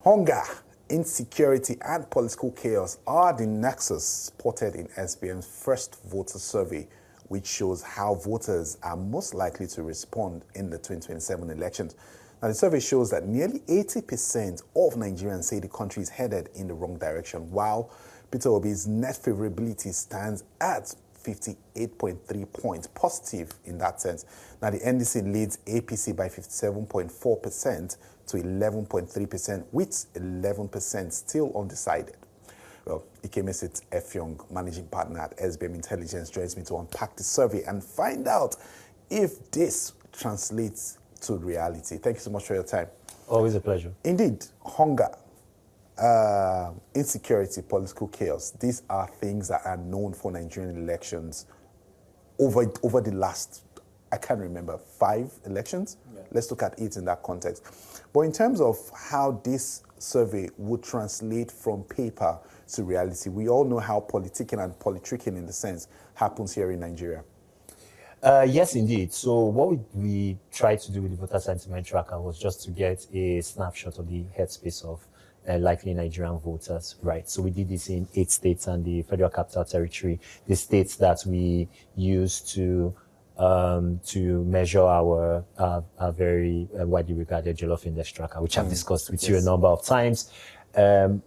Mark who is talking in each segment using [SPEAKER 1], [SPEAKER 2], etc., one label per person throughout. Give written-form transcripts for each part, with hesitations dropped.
[SPEAKER 1] Hunger, insecurity, and political chaos are the nexus spotted in SBM's first voter survey, which shows how voters are most likely to respond in the 2027 elections. Now, the survey shows that nearly 80% of Nigerians say the country is headed in the wrong direction, while Peter Obi's net favourability stands at 58.3 points, positive in that sense. Now, the NDC leads APC by 57.4% to 11.3%, with 11% still undecided. Well, Ikemesit Effiong, managing partner at SBM Intelligence, joins me to unpack the survey and find out if this translates to reality. Thank you so much for your time.
[SPEAKER 2] Always a pleasure.
[SPEAKER 1] Indeed, hunger, insecurity, political chaos, these are things that are known for Nigerian elections over the last, I can't remember, 5 elections? Yeah. Let's look at it in that context. But in terms of how this survey would translate from paper to reality, we all know how politicking and politricking, in the sense, happens here in Nigeria.
[SPEAKER 2] Yes, indeed. So what we tried to do with the voter sentiment tracker was just to get a snapshot of the headspace of likely Nigerian voters, right? So we did this in 8 states and the Federal Capital Territory, the states that we use to measure our very widely regarded Jollof Index tracker, which I've discussed with you a number of times. And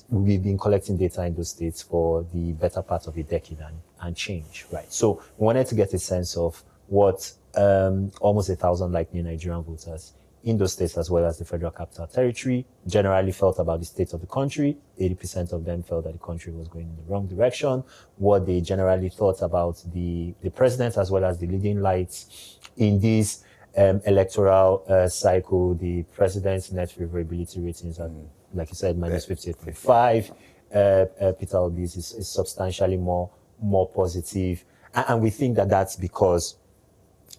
[SPEAKER 2] we've been collecting data in those states for the better part of a decade and change, right? So we wanted to get a sense of what almost 1,000 likely Nigerian voters in those states, as well as the Federal Capital Territory, generally felt about the state of the country. 80% of them felt that the country was going in the wrong direction. What they generally thought about the president, as well as the leading lights in this electoral cycle. The president's net favorability ratings are, like you said, minus 58.5. Peter Obi's is substantially more positive. And we think that that's because,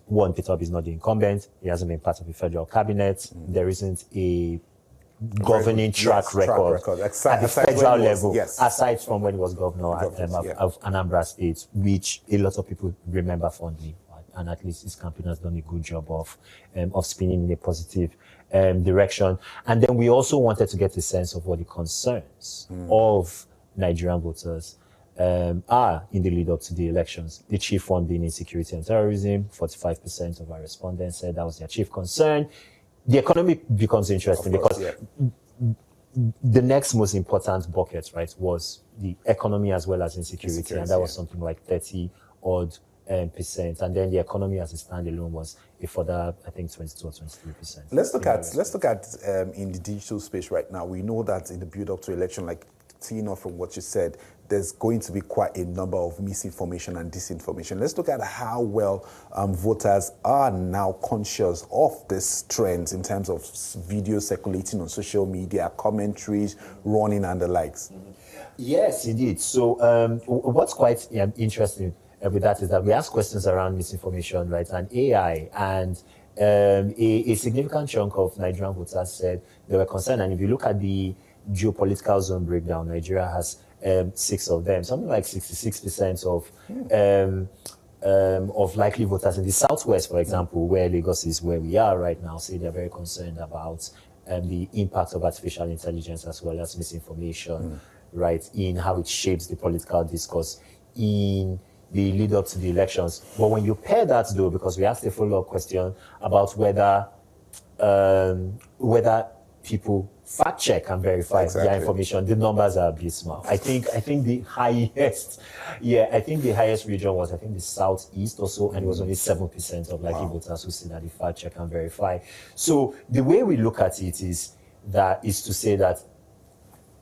[SPEAKER 2] one, Peter Obi is not the incumbent. He hasn't been part of the federal cabinet. There isn't a governing track record at the federal level, aside from when he was governor of Anambra State, which a lot of people remember fondly. And at least his campaign has done a good job of spinning in a positive direction. And then we also wanted to get a sense of what the concerns of Nigerian voters are in the lead up to the elections. The chief one being insecurity and terrorism. 45% of our respondents said that was their chief concern. The economy becomes interesting because the next most important bucket, right, was the economy as well as insecurity, and that was something like 30-odd percent, and then the economy as a standalone was a further, I think, 22 or 23%.
[SPEAKER 1] Let's look at in the digital space right now. We know that in the build up to election, like seeing off from what you said, there's going to be quite a number of misinformation and disinformation. Let's look at how well voters are now conscious of this trend in terms of videos circulating on social media, commentaries, running, and the likes.
[SPEAKER 2] Yes, indeed. So what's quite interesting with that is that we ask questions around misinformation, right, and AI, and a significant chunk of Nigerian voters said they were concerned. And if you look at the geopolitical zone breakdown, Nigeria has 6 of them, something like 66% of likely voters in the southwest, for example, where Lagos is where we are right now, say they're very concerned about the impact of artificial intelligence as well as misinformation, right, in how it shapes the political discourse in the lead up to the elections. But when you pair that, though, because we asked a follow-up question about whether people fact check and verify their information, the numbers are abysmal. I think the highest region was, I think, the southeast or so, and it was only 7% of likely voters who say that they fact check and verify. So the way we look at it is to say that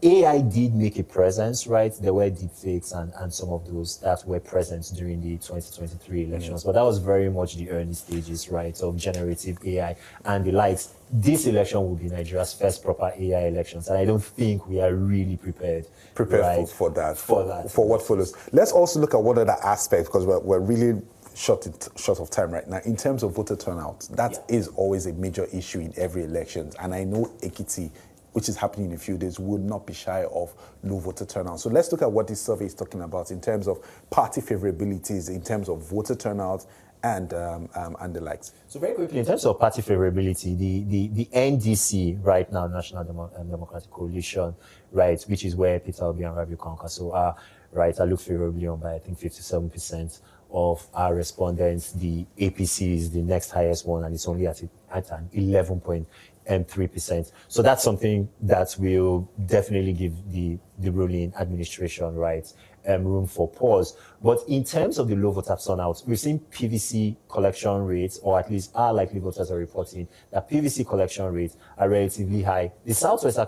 [SPEAKER 2] AI did make a presence, right? There were deepfakes and some of those that were present during the 2023 elections, but that was very much the early stages, right, of generative AI and the likes. This election will be Nigeria's first proper AI elections, and I don't think we are really prepared right,
[SPEAKER 1] for what follows. Let's also look at one other aspect, because we're really short of time right now. In terms of voter turnout, that is always a major issue in every election, and I know Ekiti, which is happening in a few days, would not be shy of low voter turnout. So let's look at what this survey is talking about in terms of party favorabilities, in terms of voter turnout, and the likes.
[SPEAKER 2] So very quickly, in terms of party favorability, the NDC right now, National Democratic Coalition, right, which is where Peter Obi and Rabiu Kwankwaso are, right, I look favorably on by, I think, 57% of our respondents. The APC is the next highest one, and it's only at an 11.3%. So that's something that will definitely give the ruling administration, right, room for pause. But in terms of the low voter turnout, we've seen PVC collection rates, or at least our likely voters are reporting that PVC collection rates are relatively high. The Southwest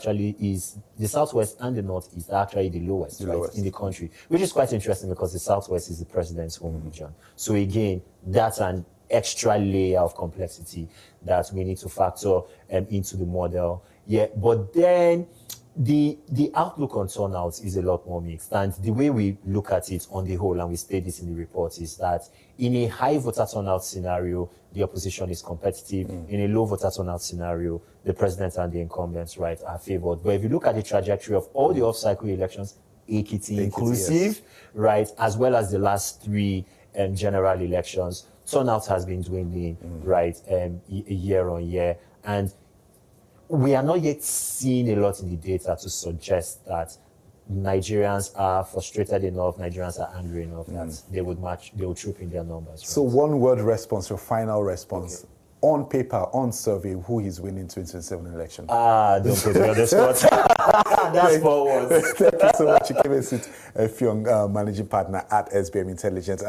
[SPEAKER 2] and the Northeast are actually the lowest, in the country, which is quite interesting because the Southwest is the president's home region. So again, that's an extra layer of complexity that we need to factor into the model. Yeah, but then the outlook on turnout is a lot more mixed. And the way we look at it on the whole, and we state this in the report, is that in a high voter turnout scenario, the opposition is competitive. In a low voter turnout scenario, the president and the incumbents, right, are favored. But if you look at the trajectory of all the off-cycle elections, Ekiti inclusive, yes, right, as well as the last three general elections, turnout has been dwindling, right, year on year. And we are not yet seeing a lot in the data to suggest that Nigerians are frustrated enough, Nigerians are angry enough that they will troop in their numbers. Right?
[SPEAKER 1] So one word response, your final response. Okay. On paper, on survey, who is winning 2027 election?
[SPEAKER 2] Don't put me on the spot. That's forward.
[SPEAKER 1] Thank you so much, Ikemesit, Effiong, managing partner at SBM Intelligence.